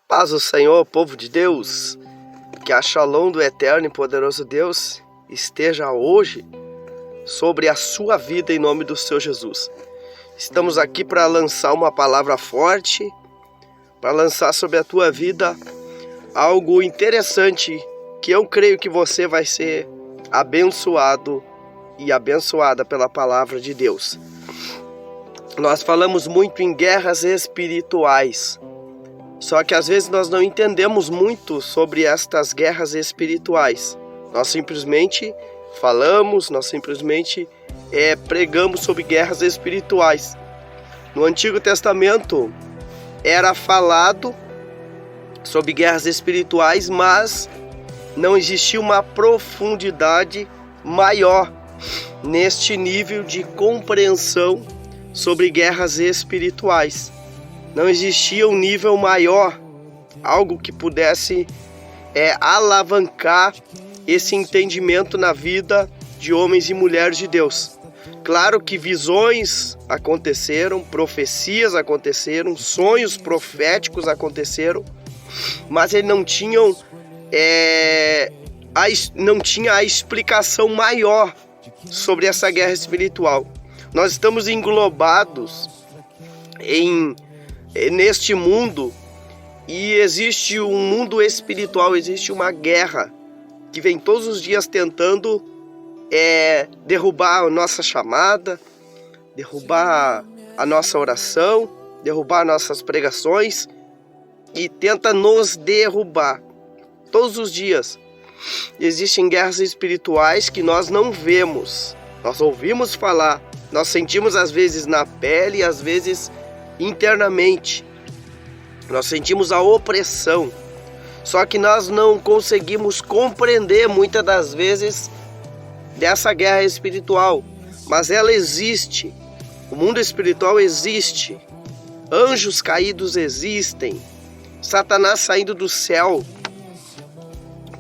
Paz do Senhor, povo de Deus, que a Shalom do eterno e poderoso Deus esteja hoje sobre a sua vida em nome do Senhor Jesus. Estamos aqui para lançar uma palavra forte, para lançar sobre a tua vida algo interessante, que eu creio que você vai ser abençoado e abençoada pela palavra de Deus. Nós falamos muito em guerras espirituais, só que às vezes nós não entendemos muito sobre estas guerras espirituais. Nós simplesmente falamos, pregamos sobre guerras espirituais. No Antigo Testamento era falado sobre guerras espirituais, mas não existia uma profundidade maior neste nível de compreensão sobre guerras espirituais. Não existia um nível maior, algo que pudesse alavancar esse entendimento na vida de homens e mulheres de Deus. Claro que visões aconteceram, profecias aconteceram, sonhos proféticos aconteceram, mas eles não tinham a explicação maior sobre essa guerra espiritual. Nós estamos englobados neste mundo, e existe um mundo espiritual, existe uma guerra que vem todos os dias tentando derrubar a nossa chamada, derrubar a nossa oração, derrubar nossas pregações, e tenta nos derrubar todos os dias. Existem guerras espirituais que nós não vemos, nós ouvimos falar, nós sentimos às vezes na pele, às vezes internamente. Nós sentimos a opressão, só que nós não conseguimos compreender muitas das vezes dessa guerra espiritual, mas ela existe. O mundo espiritual existe, anjos caídos existem, Satanás saindo do céu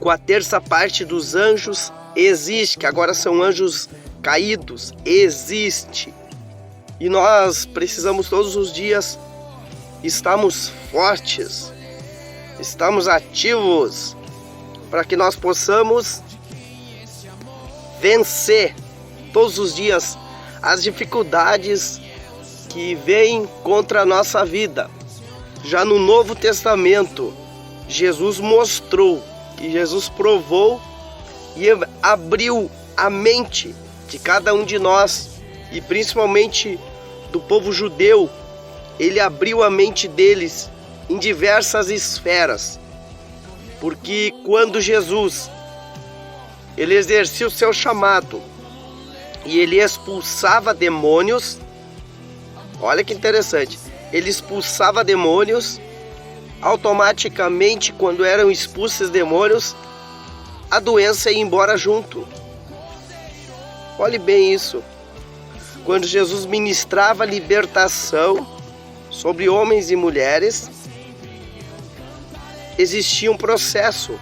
com a terça parte dos anjos existe, que agora são anjos caídos, existe. E nós precisamos todos os dias estarmos fortes, estamos ativos, para que nós possamos vencer todos os dias as dificuldades que vêm contra a nossa vida. Já no Novo Testamento, Jesus mostrou, e Jesus provou e abriu a mente de cada um de nós, e principalmente do povo judeu. Ele abriu a mente deles em diversas esferas, porque quando Jesus ele exercia o seu chamado e ele expulsava demônios, olha que interessante, ele expulsava demônios, automaticamente quando eram expulsos demônios, a doença ia embora junto. Olhe bem isso. Quando Jesus ministrava libertação sobre homens e mulheres, existia um processo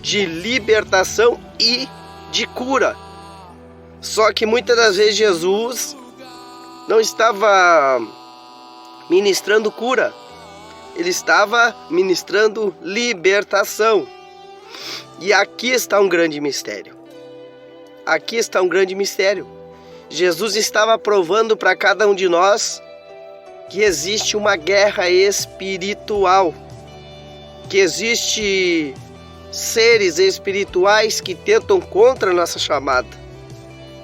de libertação e de cura. Só que muitas das vezes Jesus não estava ministrando cura, ele estava ministrando libertação. E aqui está um grande mistério. Aqui está um grande mistério. Jesus estava provando para cada um de nós que existe uma guerra espiritual, que existe seres espirituais que tentam contra a nossa chamada,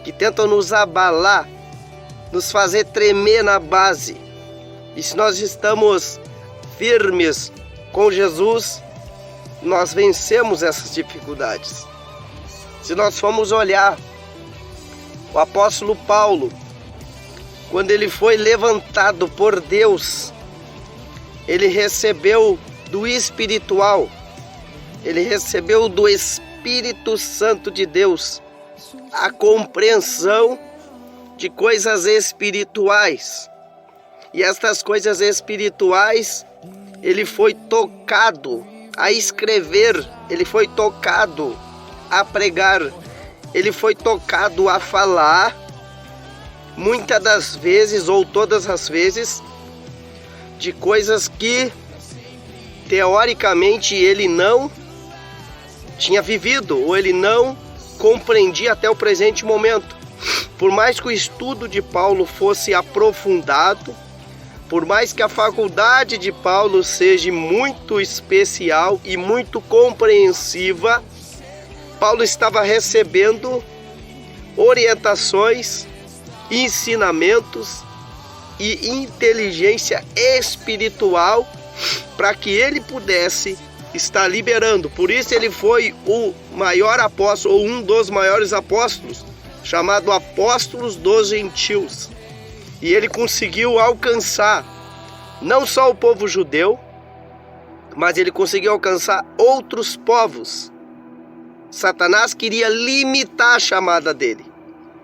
que tentam nos abalar, nos fazer tremer na base. E se nós estamos firmes com Jesus, nós vencemos essas dificuldades. Se nós formos olhar o apóstolo Paulo, quando ele foi levantado por Deus, ele recebeu do espiritual, ele recebeu do Espírito Santo de Deus a compreensão de coisas espirituais. E estas coisas espirituais, ele foi tocado a escrever, ele foi tocado a pregar, ele foi tocado a falar, muitas das vezes ou todas as vezes, de coisas que teoricamente ele não tinha vivido, ou ele não compreendia até o presente momento. Por mais que o estudo de Paulo fosse aprofundado, por mais que a faculdade de Paulo seja muito especial e muito compreensiva, Paulo estava recebendo orientações, ensinamentos e inteligência espiritual para que ele pudesse estar liberando. Por isso ele foi o maior apóstolo, ou um dos maiores apóstolos, chamado Apóstolos dos Gentios. E ele conseguiu alcançar não só o povo judeu, mas ele conseguiu alcançar outros povos. Satanás queria limitar a chamada dele.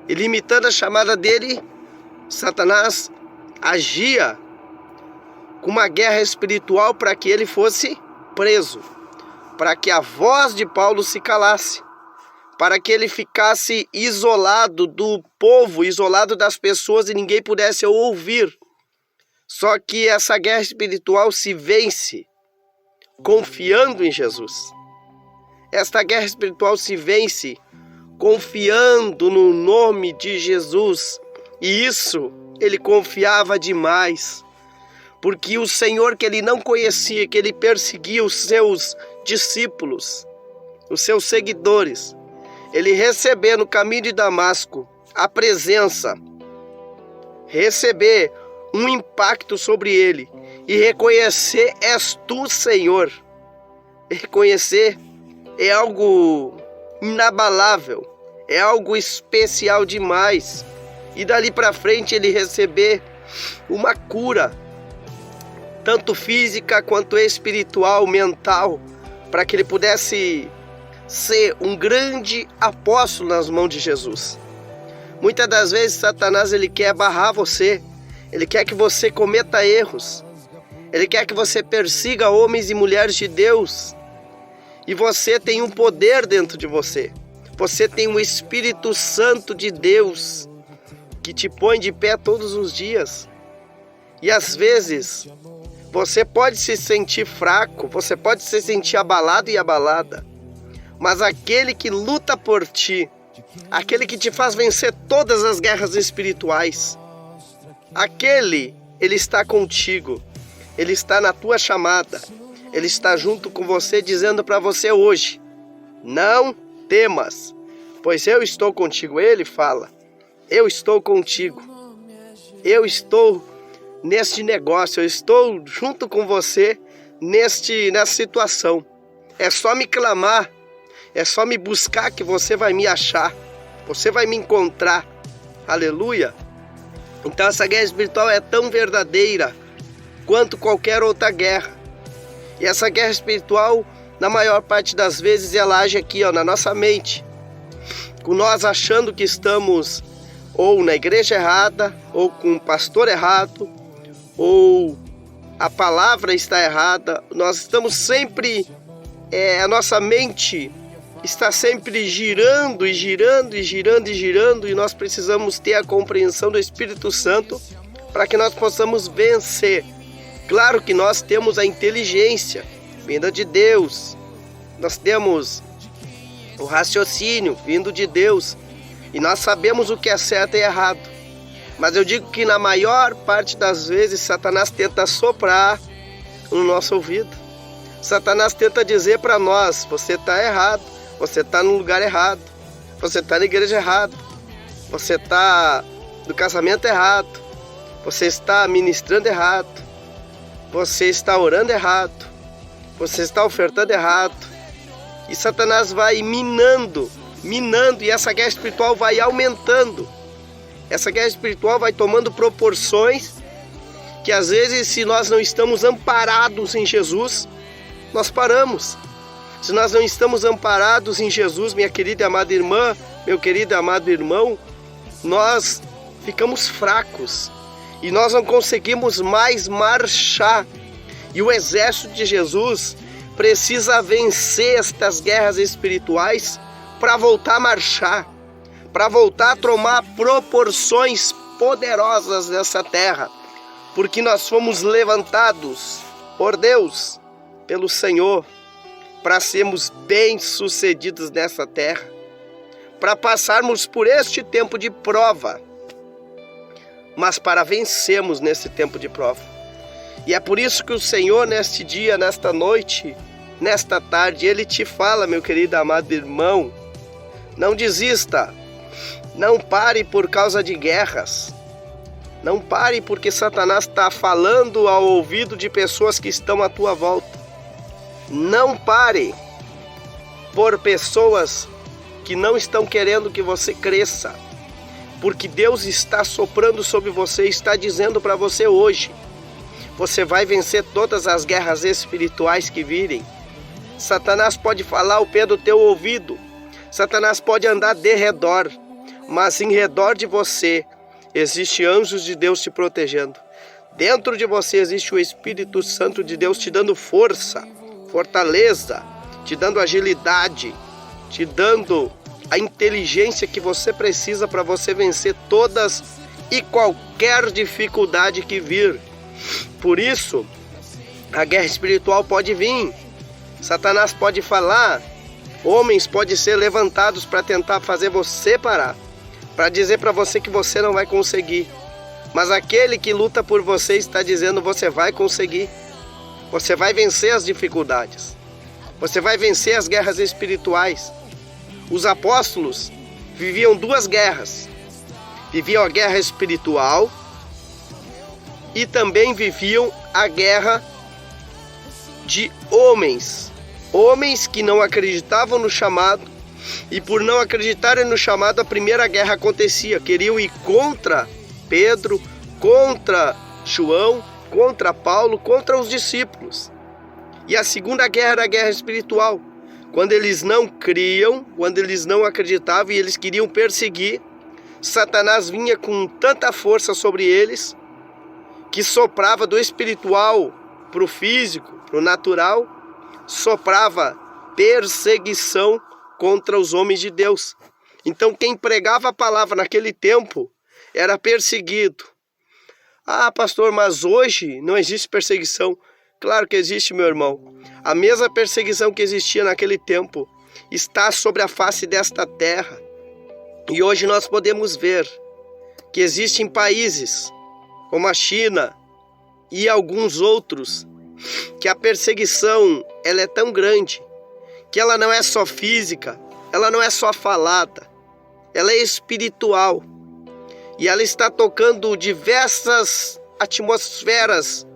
E limitando a chamada dele, Satanás agia com uma guerra espiritual para que ele fosse preso, para que a voz de Paulo se calasse, para que ele ficasse isolado do povo, isolado das pessoas e ninguém pudesse ouvir. Só que essa guerra espiritual se vence confiando em Jesus. Esta guerra espiritual se vence confiando no nome de Jesus. E isso ele confiava demais, porque o Senhor que ele não conhecia, que ele perseguia os seus discípulos, os seus seguidores, ele receber no caminho de Damasco a presença, receber um impacto sobre ele e reconhecer: és tu, Senhor. Reconhecer é algo inabalável, é algo especial demais. E dali para frente ele receber uma cura, tanto física quanto espiritual, mental, para que ele pudesse ser um grande apóstolo nas mãos de Jesus. Muitas das vezes Satanás ele quer barrar você, ele quer que você cometa erros, ele quer que você persiga homens e mulheres de Deus. E você tem um poder dentro de você, você tem um Espírito Santo de Deus que te põe de pé todos os dias. E às vezes você pode se sentir fraco, você pode se sentir abalado e abalada, mas aquele que luta por ti, aquele que te faz vencer todas as guerras espirituais, ele está contigo, ele está na tua chamada, ele está junto com você, dizendo para você hoje: não temas, pois eu estou contigo. Ele fala: eu estou contigo, eu estou neste negócio, eu estou junto com você nessa situação. É só me clamar, é só me buscar que você vai me achar, você vai me encontrar. Aleluia! Então essa guerra espiritual é tão verdadeira quanto qualquer outra guerra. E essa guerra espiritual, na maior parte das vezes, ela age aqui, na nossa mente, com nós achando que estamos ou na igreja errada, ou com um pastor errado, ou a palavra está errada. Nós estamos sempre, a nossa mente está sempre girando e girando e girando e girando, e nós precisamos ter a compreensão do Espírito Santo para que nós possamos vencer. Claro que nós temos a inteligência vinda de Deus, nós temos o raciocínio vindo de Deus, e nós sabemos o que é certo e errado. Mas eu digo que na maior parte das vezes Satanás tenta soprar no nosso ouvido. Satanás tenta dizer para nós: você está errado, você está no lugar errado, você está na igreja errada, você está no casamento errado, você está ministrando errado, você está orando errado, você está ofertando errado. E Satanás vai minando, e essa guerra espiritual vai aumentando. Essa guerra espiritual vai tomando proporções que às vezes, se nós não estamos amparados em Jesus, nós paramos. Se nós não estamos amparados em Jesus, minha querida e amada irmã, meu querido e amado irmão, nós ficamos fracos e nós não conseguimos mais marchar. E o exército de Jesus precisa vencer estas guerras espirituais para voltar a marchar, para voltar a tomar proporções poderosas nessa terra, porque nós fomos levantados por Deus pelo Senhor para sermos bem-sucedidos nessa terra, para passarmos por este tempo de prova, mas para vencermos nesse tempo de prova. E é por isso que o Senhor, neste dia, nesta noite, nesta tarde, Ele te fala, meu querido amado irmão, não desista, não pare por causa de guerras, não pare porque Satanás está falando ao ouvido de pessoas que estão à tua volta. Não pare por pessoas que não estão querendo que você cresça, porque Deus está soprando sobre você, está dizendo para você hoje, você vai vencer todas as guerras espirituais que virem. Satanás pode falar ao pé do teu ouvido, Satanás pode andar de redor, mas em redor de você existe anjos de Deus te protegendo. Dentro de você existe o Espírito Santo de Deus te dando força, fortaleza, te dando agilidade, te dando a inteligência que você precisa para você vencer todas e qualquer dificuldade que vir. Por isso, a guerra espiritual pode vir, Satanás pode falar, homens podem ser levantados para tentar fazer você parar, para dizer para você que você não vai conseguir. Mas aquele que luta por você está dizendo, você vai conseguir. Você vai vencer as dificuldades. Você vai vencer as guerras espirituais. Os apóstolos viviam duas guerras. Viviam a guerra espiritual e também viviam a guerra de homens. Homens que não acreditavam no chamado. E por não acreditarem no chamado, a primeira guerra acontecia. Queriam ir contra Pedro, contra João, contra Paulo, contra os discípulos. E a segunda guerra era a guerra espiritual. Quando eles não criam, quando eles não acreditavam e eles queriam perseguir, Satanás vinha com tanta força sobre eles, que soprava do espiritual para o físico, para o natural, soprava perseguição contra os homens de Deus. Então quem pregava a palavra naquele tempo era perseguido. Ah, pastor, mas hoje não existe perseguição. Claro que existe, meu irmão. A mesma perseguição que existia naquele tempo está sobre a face desta terra. E hoje nós podemos ver que existem países como a China e alguns outros que a perseguição ela é tão grande que ela não é só física, ela não é só falada, ela é espiritual. E ela está tocando diversas atmosferas,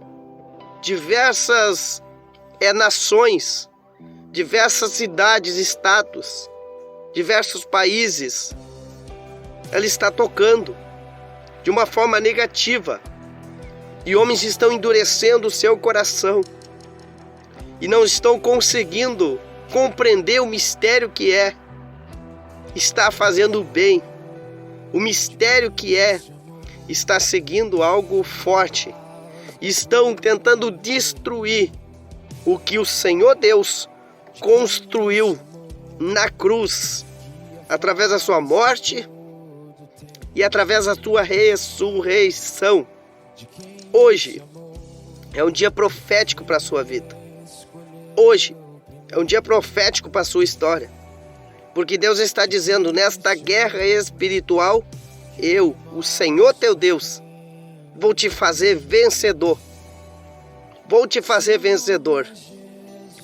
diversas nações, diversas cidades, estados, diversos países. Ela está tocando de uma forma negativa. E homens estão endurecendo o seu coração e não estão conseguindo compreender o mistério que é estar fazendo o bem. O mistério que é estar seguindo algo forte. Estão tentando destruir o que o Senhor Deus construiu na cruz, através da sua morte e através da sua ressurreição. Hoje é um dia profético para a sua vida. Hoje é um dia profético para a sua história. Porque Deus está dizendo, nesta guerra espiritual, eu, o Senhor teu Deus, vou te fazer vencedor. Vou te fazer vencedor.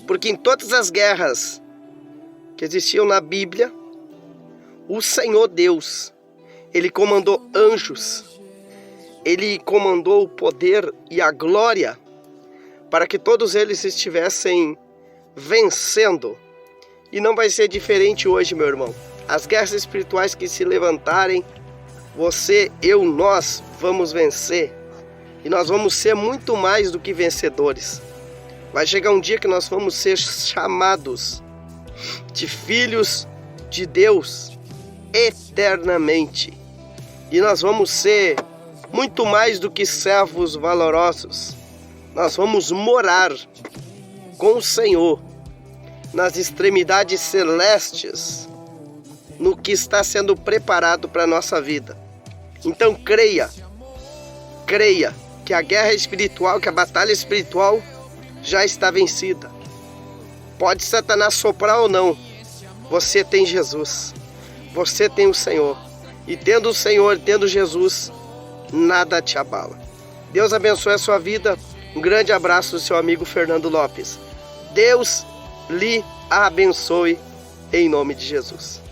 Porque em todas as guerras que existiam na Bíblia, o Senhor Deus, Ele comandou anjos. Ele comandou o poder e a glória para que todos eles estivessem vencendo. E não vai ser diferente hoje, meu irmão. As guerras espirituais que se levantarem, você, eu, nós vamos vencer. E nós vamos ser muito mais do que vencedores. Vai chegar um dia que nós vamos ser chamados de filhos de Deus eternamente. E nós vamos ser muito mais do que servos valorosos. Nós vamos morar com o Senhor nas extremidades celestes, no que está sendo preparado para a nossa vida. Então creia que a guerra espiritual, que a batalha espiritual já está vencida. Pode Satanás soprar ou não, você tem Jesus, você tem o Senhor. E tendo o Senhor, tendo Jesus, nada te abala. Deus abençoe a sua vida. Um grande abraço do seu amigo Fernando Lopes. Deus lhe abençoe em nome de Jesus.